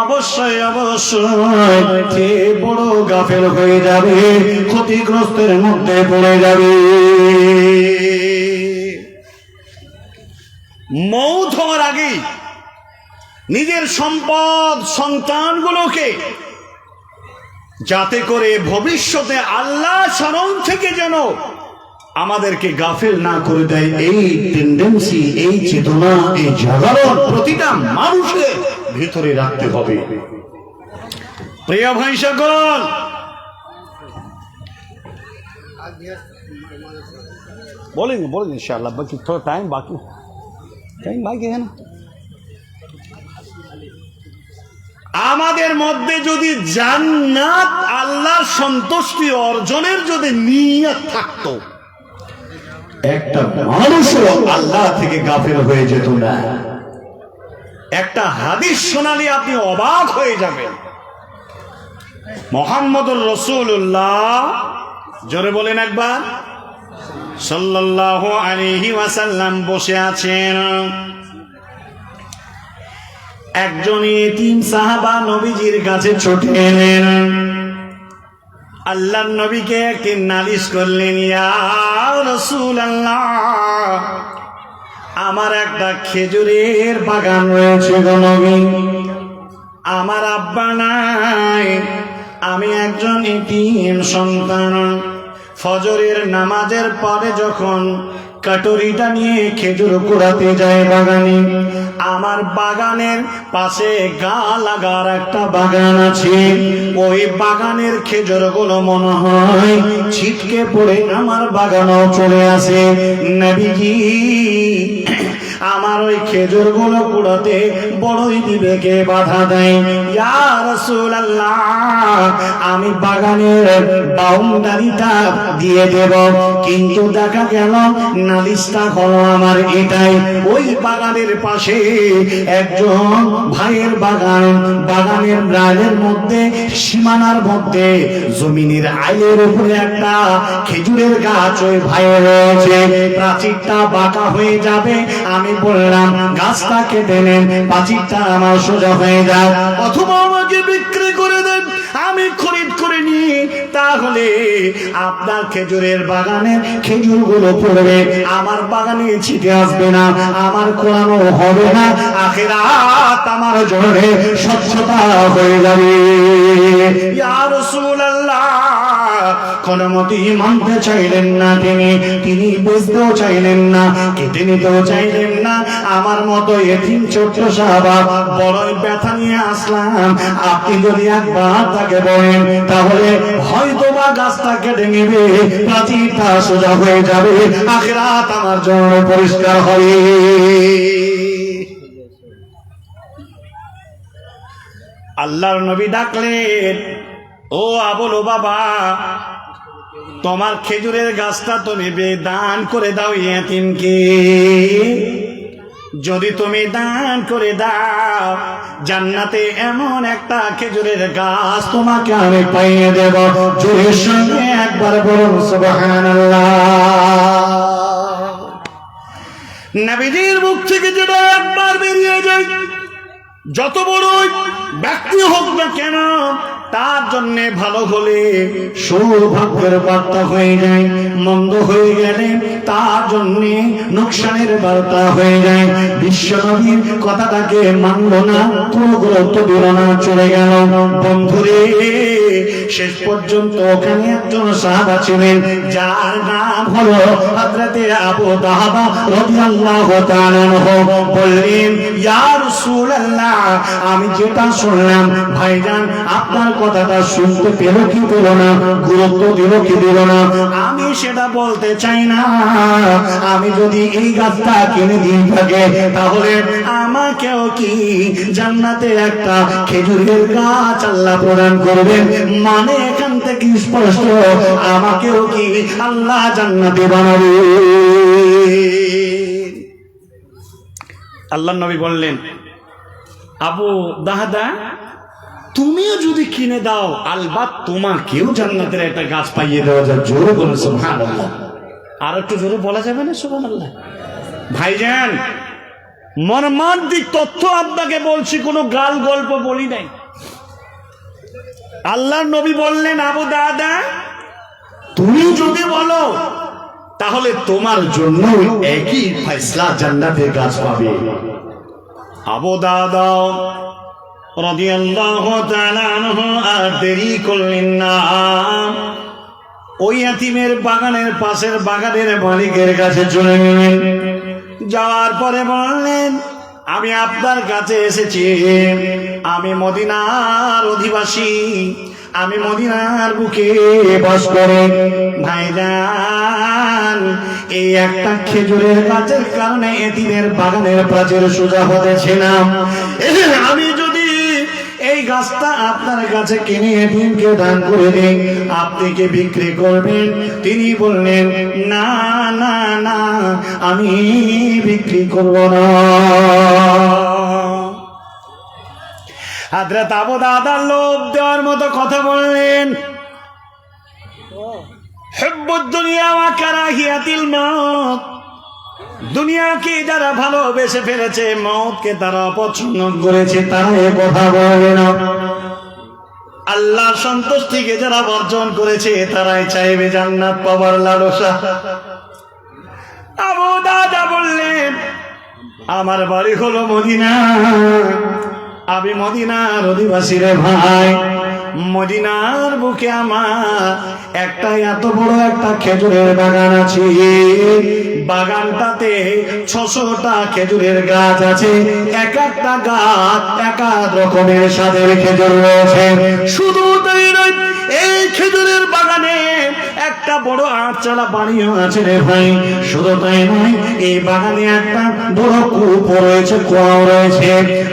অবশ্যই অবশ্যই বড় গাফেল হয়ে যাবে, ক্ষতিগ্রস্তের মধ্যে পড়ে যাবে। মৌত হওয়ার আগে নিজের সম্পদ সন্তানগুলোকে যাতে করে ভবিষ্যতে আল্লাহ স্মরণ থেকে যেন আমাদেরকে গাফেল না করে দেয়, এই টেন্ডেন্সি, এই চেতনা, এই জাগরণ প্রতিটা মানুষের ভিতরে রাখতে হবে। প্রিয় ভাই সকল, बोलेंगे बोलेंगे इंशाअल्लाह, बाकी थोड़ा टाइम बाकी है ना। আমাদের মধ্যে যদি জান্নাত, আল্লাহর সন্তুষ্টি অর্জনের যদি নিয়ত থাকতো, একটা মানুষও আল্লাহ থেকে গাফেল হয়ে যেত না। একটা হাদিস শোনালে আপনি অবাক হয়ে যাবেন। মুহাম্মদুর রাসূলুল্লাহ, জোরে বলেন একবার, সাল্লাল্লাহু আলাইহি ওয়াসাল্লাম বসে আছেন। একজন ইতিম সাহাবা নবীজির কাছে ছুটে এলেন, আল্লাহর নবীকে একদিন নালিশ করলেন, ইয়া রাসূলুল্লাহ, আমার একটা খেজুরের বাগান রয়েছে গো নবী, আমার আব্বা নাই, আমি একজন ইতিম সন্তান। ফজরের নামাজের পরে যখন কাটুরিটা নিয়ে খেজুর কুড়াতে যায় বাগানে, আমার বাগানের পাশে গা লাগার একটা বাগান আছে, ওই বাগানের খেজুরগুলো মনে হয় ছিটকে পড়ে আমার বাগানও চলে আসে। নবীজি আমার ওই খেজুরগুলো কুড়াতে বড়ই বিবেকে বাধা দেয়। ইয়া রাসূলুল্লাহ, আমি বাগানের বাউন্ডারিটা দিয়ে দেব, কিন্তু দেখা গেল নালিশটা হলো আমার এটাই, ওই বাগানের পাশে একজন ভাইয়ের বাগান, বাগানের রাজের মধ্যে, সীমানার মধ্যে, জমিনের আইলের উপরে একটা খেজুরের গাছ ওই ভাইয়ের রয়েছে, প্রাচীরটা বাঁকা হয়ে যাবে, আমি বললাম গাছটা কেটে নেন, প্রাচীরটা আমার সোজা হয়ে যায়, অথবা আমাকে বিক্রি করে দেন, আমি খরিদ করে নিই, তাহলে আপনার খেজুরের বাগানের খেজুরগুলো পড়বে, আমার বাগানে ছিটে আসবে না, আমার কোরআনও হবে না, আখিরাত আমার জন্য স্বচ্ছতা হয়ে যাবে। ইয়া রাসূলুল্লাহ, কোনো মতেই মানতে চাইলেন না তিনি বুঝতেও চাইলেন না, কেটে নিতেও চাইলেন না। আমার মতো এতিম ছোট্ট সাহাবা বড়ই ব্যথা নিয়ে আসলাম, আপনি যদি একবার তাকে বলেন তাহলে হয়তো বা গাছটা কেটে নেবে, প্রাচীরটা সোজা হয়ে যাবে, আখিরাত আমার জন্য পরিষ্কার হবে। আল্লাহর নবী ডাকলেন, ও আবুল বাবা, তোমার খেজুরের গাছটা তুমি দান করে দাও ইয়েতিমকে। যদি তুমি দান করে দাও, জান্নাতে এমন একটা খেজুরের গাছ তোমাকে আমি পাইয়ে দেব। জোরের সঙ্গে একবার বলুন সুবহানাল্লাহ। নবীজির মুখ থেকে যেটা একবার বেরিয়ে যায়, যত বড় ব্যক্তি হোক না কেন, তার জন্য ভালো হলে সৌভাগ্যের বার্তা হয়ে যায়, মন্দ হয়ে গেলে তার জন্য নোকসানের বার্তা হয়ে যায়। বিশ্বনবীর কথাটাকে মানল না, কোনো গুরুত্ব দিল না, চলে গেল। বন্ধুরে, শেষ পর্যন্ত ওখানে একজন সাহাবা ছিলেন, যার নাম হলো হযরতে আবু তাহাবা রাদিয়াল্লাহু তাআলা আনহু। বললেন, ইয়া রাসূলুল্লাহ, আমি যেটা শুনলাম ভাইজান, আপনার কথাটা শুনতে পেল কি পেল না, গুরুত্ব দিল কি দিল না, আমি সেটা বলতে চাই না। আমি যদি এই গাছটা কিনে দিয়ে থাকে, তাহলে আমাকেও কি জান্নাতে একটা খেজুরের গাছ আল্লাহ প্রদান করবেন। মানে এখান থেকে স্পষ্ট, আমাকেও কি আল্লাহ জান্নাতে বানাবে। আল্লাহর নবী বললেন, আবু দাহদা তুমিও যদি কিনে দাও আলবাত তোমাকেও জান্নাতের একটা গাছ পাইয়ে দেওয়া যায়। জোরে বলুন সুবহানাল্লাহ। আর একটু জোরে বলা যাবে না সুবহানাল্লাহ? ভাইজান, মর্মান্তিক তথ্য আপনাকে বলছি, কোনো গাল গল্প বলি নাই। আল্লাহর নবী বললেন, আবু দাদা তুমি যদি বলো তাহলে তোমার জন্য একই ফয়সালা, জান্নাতের গাছ পাবে। আবু দাদা রাদিয়াল্লাহু তাআলা আনহু আর দেরি করলেন না, ওই ইয়াতীমের বাগানের পাশের বাগানের মালিকের কাছে চলে গেলেন। যাওয়ার পরে বললেন, আমি আপনার কাছে এসেছি, আমি মদিনার অধিবাসী, আমি মদিনার বুকে বাস করি। ভাইজান, এই একটা খেজুরের গাছের কারণে এতিমের বাগানের প্রাচীর সোজা হতেছিলাম। আমি যদি এই গাছটা আপনার কাছে কিনে এতিমকে দান করে দিই, আপনি কি বিক্রি করবেন? তিনি বললেন, না না না, আমি বিক্রি করব না। হযরত আবু দাদা লোভ দেওয়ার মতো কথা বললেন। হুব্বুদ দুনিয়া ওয়া কারাহিয়াতিল মাউত, দুনিয়াকে যারা ভালোবেসে ফেলেছে, মওতকে তারা অপছন্দ করেছে, তারা এ কথা বলে না। আল্লাহর সন্তুষ্টিকে যারা বর্জন করেছে, তারাই চাইবে জান্নাত পাওয়ার লালসা। আবু দাদা বললেন, আমার বাড়ি হলো মদিনা, আমি মদিনার অধিবাসী রে ভাই। মদিনার বুকে আমার একটা এত বড় একটা খেজুরের বাগান আছে, বাগানটাতে 600টা খেজুরের গাছ আছে, এক একটা গাছ এক এক রকমের স্বাদের খেজুর রয়েছে। শুধু তাই নয়, এই খেজুরের বাগানে একটা বড় আটচালা বাড়িও আছে রে ভাই। শুধু তাই নয়, এই বাগানে একটা বড় কূপ রয়েছে, কুয়াও রয়েছে।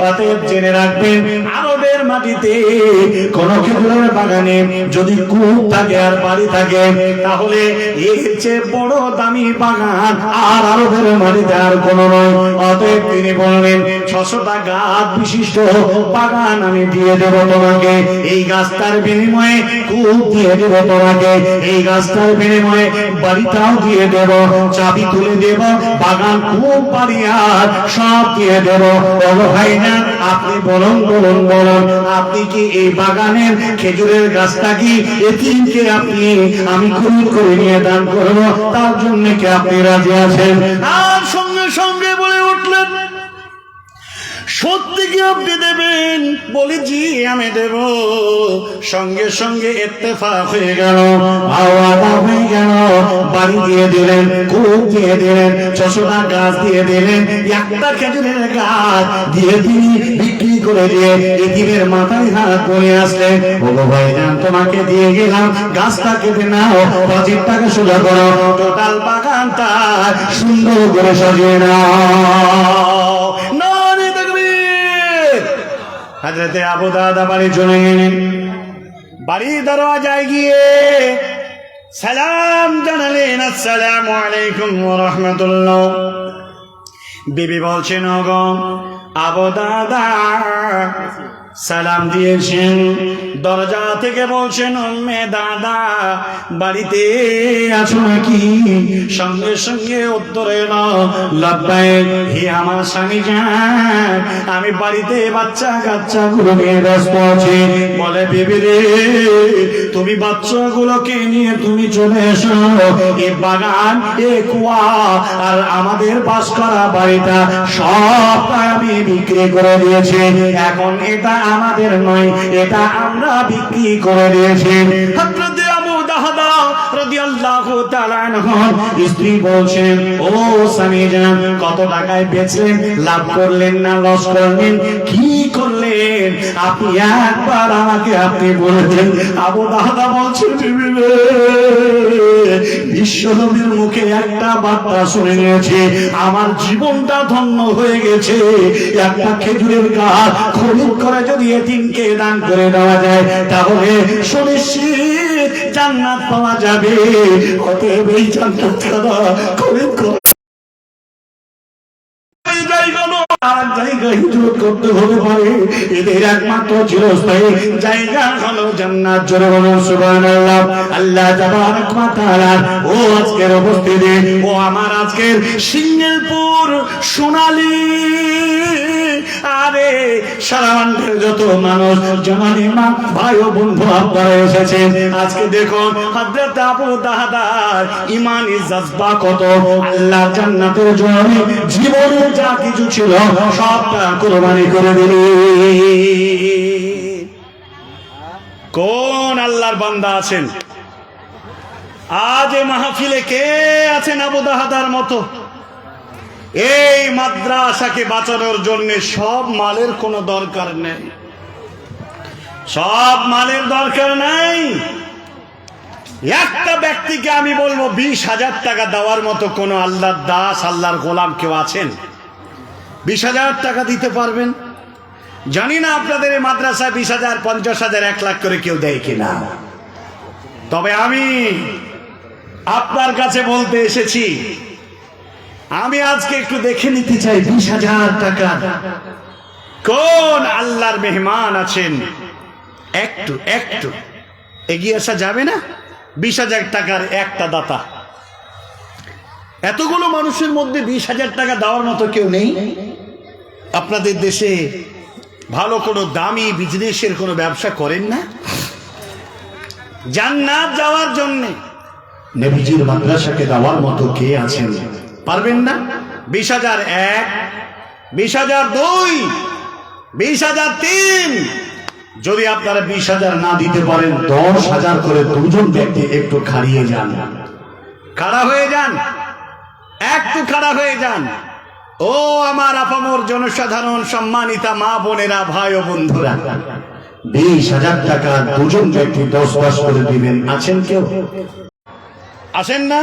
অতএব জেনে রাখবেন, আরবের মাটিতে কোন খেজুরের বাগানে যদি কূপ থাকে আর বাড়ি থাকে, তাহলে এর চেয়ে বড় দামি বাগান আর আরবের মাটিতে আর কোনো নয়। অতএব তিনি বললেন, 600টা গাছ বিশিষ্ট বাগান আমি দিয়ে দেব তোমাকে, এই গাছটার বিনিময়ে কূপ দিয়ে দেব তোমাকে, এই গাছটার বিনিময়ে বাড়িটাও দিয়ে দেব, চাবি তুলে দেব, বাগান কূপ বাড়ি আর সব দিয়ে দেব। বলো ভাই না, আপনি বলুন বলুন বলুন, আপনি কি এই বাগানের খেজুরের গাছটা কি এতিমকে আপনি আমি খরিদ করে নিয়ে দান করব, তার জন্য কি আপনি রাজি আছেন? আর সঙ্গে সঙ্গে বলে উঠলেন, সত্যি কি আপনি দেবেন? বলি জি আমি দেব। সঙ্গে সঙ্গে ইত্তেফাক হয়ে গেল, আওয়াদা হয়ে গেল। বাড়ি দিয়ে দিলেন, কূপ দিয়ে দিলেন, 600টা গাছ দিয়ে দিলেন, একটা খেজুরের গাছ দিয়ে তিনি বিক্রি করে দিয়ে এতিমের মাথায় হাত করে আসলেন। ওগো ভাইজান, তোমাকে দিয়ে গেলাম, গাছটা কেটে নাও, 25 টাকা সোজা করো, টোটাল বাগানটা সুন্দর করে সাজিয়ে নাও। হযরত আবু দাদা বাড়ি চলে গেলেন। বাড়ির দরওয়াজায় গিয়ে সালাম জানালেন, আসসালামু আলাইকুম ওয়া রাহমাতুল্লাহ। বিবি বলছেন, ওগো আবু দাদা সালাম দিয়েছেন। দরজা থেকে বলছেন, উম্মে দাদা বাড়িতে আছো নাকি? সঙ্গে সঙ্গে উত্তর এলো, লাব্বাইক হে আমার স্বামী যান, আমি বাড়িতে বাচ্চা কাচ্চাগুলো নিয়ে ব্যস্ত আছি। বলে, বিবি রে, তুমি বাচ্চাগুলোকে নিয়ে তুমি চলে এসো, এই বাগান, এ কুয়া আর আমাদের বাস করা বাড়িটা সবটা আমি বিক্রি করে দিয়েছি। এখন এটা আমাদের নয়, এটা আমরা বিক্রি করে দিয়েছি। হযরত আবু দাহদা রাদিয়াল্লাহু তাআলা আনহু স্ত্রী বলছেন, ও স্বামী জান, কত টাকায় বেচলেন? লাভ করলেন না লস করলেন? কি করলেন আপনি একবার আমাকে আপনি বলেছেন। আবু দাহদা বলছেন, বিশ্বনবীর মুখে একটা বার্তা শুনে নিয়েছে, আমার জীবনটা ধন্য হয়ে গেছে। একটা খেজুরের গাছ খরিদ করে যদি এতিমকে দান করে দেওয়া যায় তাহলে সুনিশ্চিত জান্নাত পাওয়া যাবে। অতএব এই জান্নাত খরিদ করে করতে হতে পারে, এদের একমাত্র চিরস্থায়ী জায়গা হলো জান্নাত। জোরে বলুন সুবহানাল্লাহ। আল্লাহ তাবারক ওয়া তাআলা ও আজকের উপস্থিতি, ও আমার আজকের সিঙ্গেলপুর সোনালী আরে সারামান্ডের যত মানুষ জামানি মা ভাই ও বন্ধু আপনারা এসেছেন, আজকে দেখুন হযরত আবু দাহদার ইমানি জজবা কত। আল্লাহ জান্নাতের জন্য জীবনে যা কিছু ছিল সবটা কুরবানি করে দিলেন। কোন আল্লাহর বান্দা আছেন আজ এই মাহফিলে? কে আছেন আবু দাহদার মতো? এই মাদ্রাসাকে বাঁচানোর জন্য সব মালের কোনো দরকার নেই, সব মালের দরকার নাই। একটা ব্যক্তিকে আমি বলবো 20,000 টাকা দেওয়ার মতো কোন আল্লাহর দাস, আল্লাহর গোলাম কেউ আছেন? 20,000 টাকা দিতে পারবেন? জানি না আপনাদের এই মাদ্রাসায় 20,000, 50,000, 1 লাখ করে কেউ দেয় কিনা। তবে আমি আপনার কাছে বলতে এসেছি, আমি আজকে একটু দেখে নিতে চাই 20,000 টাকা কোন আল্লাহর মেহমান আছেন। একটু একটু এগিয়ে আসা যাবে না? 20,000 টাকার একটা দাতা। এতগুলো মানুষের মধ্যে 20,000 টাকা দেওয়ার মতো কেউ নেই? আপনাদের দেশে ভালো কোনো দামি বিজনেসের কোনো ব্যবসা করেন না? জান্নাত যাওয়ার জন্য নবীজির মাদ্রাসাকে দেওয়ার মতো কে আছেন? পারবেন না? 20,001, 20,002, 20,003। যদি আপনারা 20,000 না দিতে পারেন, 10,000 করে দুজন ব্যক্তি একটু খাড়িয়ে যান, খাড়া হয়ে যান, একটু খাড়া হয়ে যান। ও আমার আপামর জনসাধারণ, সম্মানিতা মা বোনেরা, ভাই ও বন্ধুরা, 20,000 টাকা দুজন ব্যক্তি 10 করে দিবেন। আছেন কেউ? আসেন না?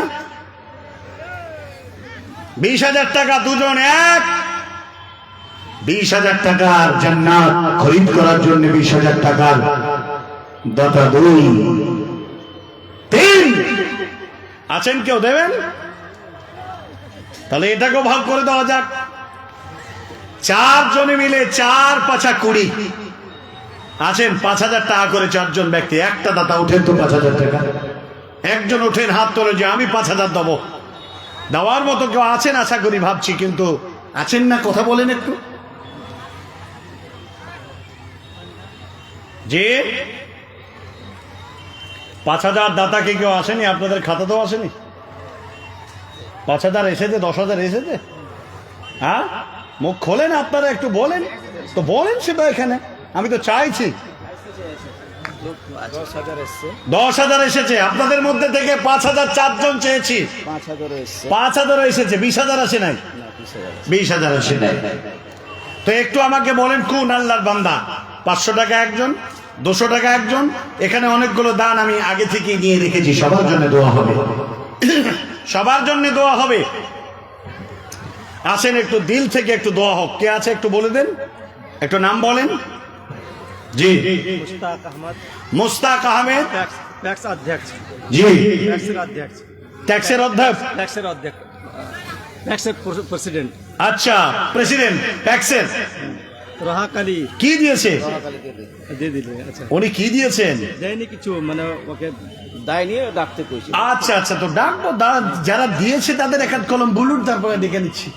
20,000 টাকা দুজন এক, 20,000 টাকার জান্নাত খরিদ করার জন্য 20,000 টাকার দাতা 2, 3 আছেন কেউ? দেবেন? তাহলে এটাকেও ভাগ করে দেওয়া যাক। 4 জনে মিলে 4 পাঁচা 20 আছেন, 5,000 টাকা করে 4 জন ব্যক্তি। একটা দাতা উঠেন তো 5,000 টাকা। একজন উঠেন, হাত তোলে যে আমি 5,000 দেবো। দেওয়ার মতো কেউ আছেন আশা করি, ভাবছি, কিন্তু আছেন না? কথা বলেন একটু। যে 5,000 দাতাকে কেউ আসেনি? আপনাদের খাতাতেও আসেনি? 5,000 এসেছে, 10,000 এসেছে? হ্যাঁ, মুখ খোলেন আপনারা, একটু বলেন তো, বলেন সেটা এখানে। আমি তো চাইছি 10,000 এসেছে। আপনাদের মধ্যে থেকে 5,000 4 জন চেয়েছি। 5,000 এসেছে, 20,000 আসে নাই? 20,000 আসে নাই। তো একটু আমাকে বলেন কোন আল্লাহর বান্দা? 500 টাকা একজন, 200 টাকা একজন। এখানে অনেকগুলো দান আমি আগে থেকে নিয়ে রেখেছি, সবার জন্য দোয়া হবে, সবার জন্য দোয়া হবে। আসেন একটু দিল থেকে একটু দোয়া হোক। কে আছে একটু বলে দেন, একটু নাম বলেন। জি, মুস্তাক আহমেদ, ট্যাক্স অধ্যক্ষ। জি, ট্যাক্সের অধ্যক্ষ, ট্যাক্সের অধ্যক্ষ, ট্যাক্সের প্রেসিডেন্ট। আচ্ছা, প্রেসিডেন্ট ট্যাক্সের। রহাকালী কি দিয়েছে? দিয়ে দিলে। আচ্ছা, উনি কি দিয়েছেন? দেয়নি কিছু, মানে ওকে দেয়নি, ডাকতে কইছে। আচ্ছা আচ্ছা, তো ডাকবো। যারা দিয়েছে তাদের এক কলম বুলুট, তারপরে দেখে নিচ্ছি।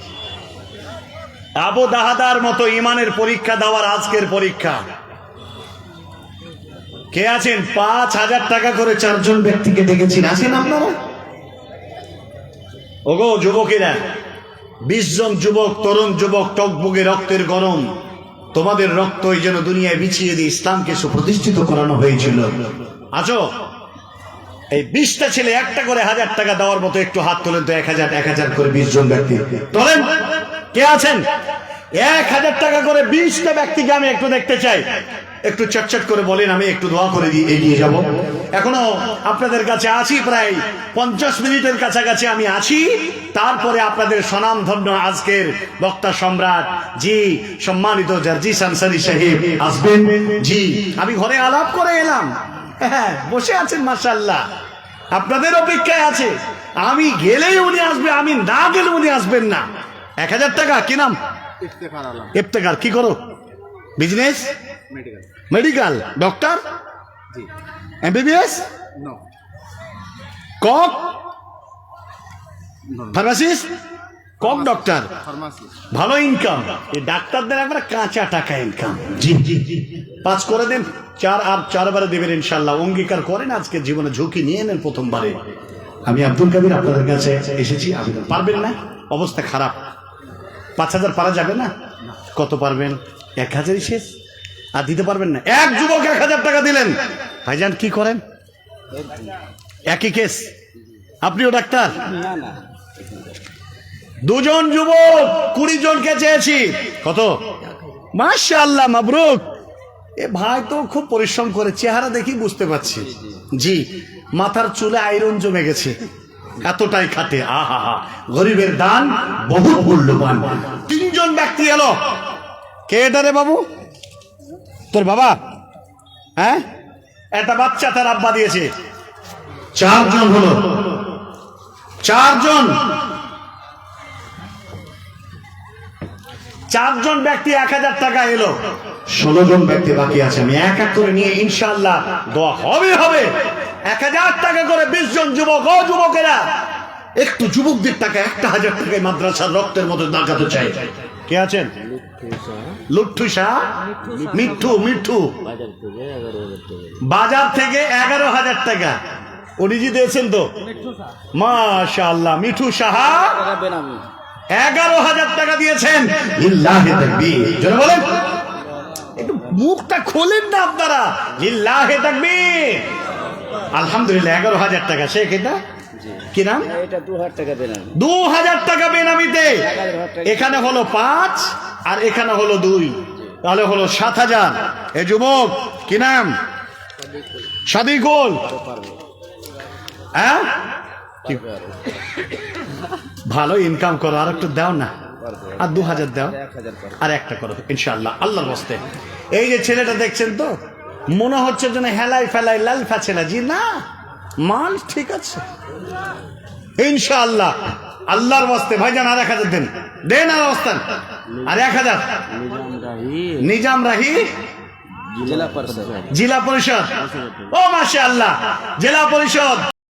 আবু দাহদার মতো ইমানের পরীক্ষা দেওয়ার আজকের পরীক্ষা। কে আছেন? 5,000 টাকা করে 4 জন ব্যক্তিকে ডেকেছেন। আছেন আপনারা? ওগো যুবকেরা, 20 জন যুবক, তরুণ যুবক, টকবগে রক্তের গরম, তোমাদের রক্ত এই জন্য দুনিয়ায় বিছিয়ে দিয়ে ইসলামকে সুপ্রতিষ্ঠিত করানো হয়েছিল। আছো এই 20টা ছেলে একটা করে 1,000 টাকা দেওয়ার মতো একটু হাত তোলেন তো। 1,000 করে 20 জন ব্যক্তি তোলেন। কে আছেন? 1,000 টাকা করে 20টা ব্যক্তিকে আমি একটু দেখতে চাই। একটু চটচট করে বলেন, আমি একটু দোয়া করে দিয়ে এগিয়ে যাব। এখনো আপনাদের কাছে আছি, প্রায় 50 মিনিটের কাছাকাছি আমি আছি। তারপরে আপনাদের স্বনামধন্য আজকের বক্তা সম্রাট জি সম্মানিত জার্জিস আনসারী সাহেব আসবেন। জি আমি ঘরে আলাপ করে এলাম, হ্যাঁ বসে আছেন মাশাআল্লাহ, আপনাদের অপেক্ষায় আছে। আমি গেলেই উনি আসবে, আমি না গেলে উনি আসবেন না। 1000 টাকা কি নাম? ইফতেখার। কি করো? বিজনেস? মেডিকেল? ডক্টর? এমবিবিএস? কক? ফার্মাসিস্ট? কক ডক্টর? ভালো ইনকাম। এই ডাক্তারদের একবার কাঁচা টাকা ইনকাম। জি জি জি, 5 করে দেন, 4 আর 4 বারে দেবেন ইনশাল্লাহ। অঙ্গীকার করেন আজকে জীবনে ঝুঁকি নিয়ে নেন প্রথমবারে। আমি আব্দুল কাবির আপনাদের কাছে এসেছি, আবেদন পারবেন না, অবস্থা খারাপ। 5000 পারা যাবে না? কত পারবেন? 1000ই শেষ, আর দিতে পারবেন না। এক যুবক 1000 টাকা দিলেন। ভাইজান কি করেন? একই কেস, আপনিও ডাক্তার? না না, 2 জন যুবক 20 জনকে চেয়েছি। কত? মাশাআল্লাহ, মাবরুক। এ ভাই তো খুব পরিশ্রম করে, চেহারা দেখি বুঝতে পারছি। জি, মাথার চুলে আয়রন জমে গেছে, এতটাই খাটে। আহা হা, গরিবের দান বহু মূল্যবান। 3 জন ব্যক্তি এলো। কে এটা রে বাবু? তোর বাবা? হ্যাঁ, একটা বাচ্চা তার আব্বা দিয়েছে। 4 জন হলো, 4 জন। 4 জন ব্যক্তি 1000 টাকা এলো, 16 জন ব্যক্তি বাকি আছে। আমি এক এক করে নিয়ে ইনশাআল্লাহ দোয়া হবে হবে। 1000 টাকা করে 20 জন যুবক। ও যুবকেরা, একটু যুবকদের টাকা 1000 টাকায় মাদ্রাসার রক্তের মতো দাগাতে চাই। কে আছেন? লুট্ঠু শাহ, মিঠু মিঠু, বাজার থেকে 11,000 টাকা উনি জি দিয়েছেন তো, মাশাআল্লাহ। মিঠু সাহা টাকা বেনামি। 11,000 টাকা দিয়েছেন। লিল্লাহি তাকবীর, জোরে বলেন। একটু মুখটা খোলেন না আপনারা। লিল্লাহি তাকবীর। আলহামদুলিল্লাহ, 11,000 টাকা। সে কেটা কি নাম? এটা 2000 টাকা বেনামি। 2000 টাকা বেনামিতে। এখানে হলো 5 আর এখানে হলো 2, তাহলে হলো 7000। এ যুবক কি নাম? সাদিকুল। হ্যাঁ, ভালো ইনকাম করো, আর একটু দাও না, আর 2000 দাও, 1000 পারবে। আর একটা করো ইনশাআল্লাহ আল্লাহর হস্তে। এই যে ছেলেটা দেখছেন তো, মনে হচ্ছে যেন হেলাই ফেলাই লাল ফাছে না। জি না, মাল ঠিক আছে ইনশাআল্লাহ আল্লাহর হস্তে। ভাইজান আর 1000 দেন, দেন আর অবস্থান, আর 1000। নিজাম রাহি জেলা পরিষদ। জেলা পরিষদ। ও মাশাআল্লাহ, জেলা পরিষদ।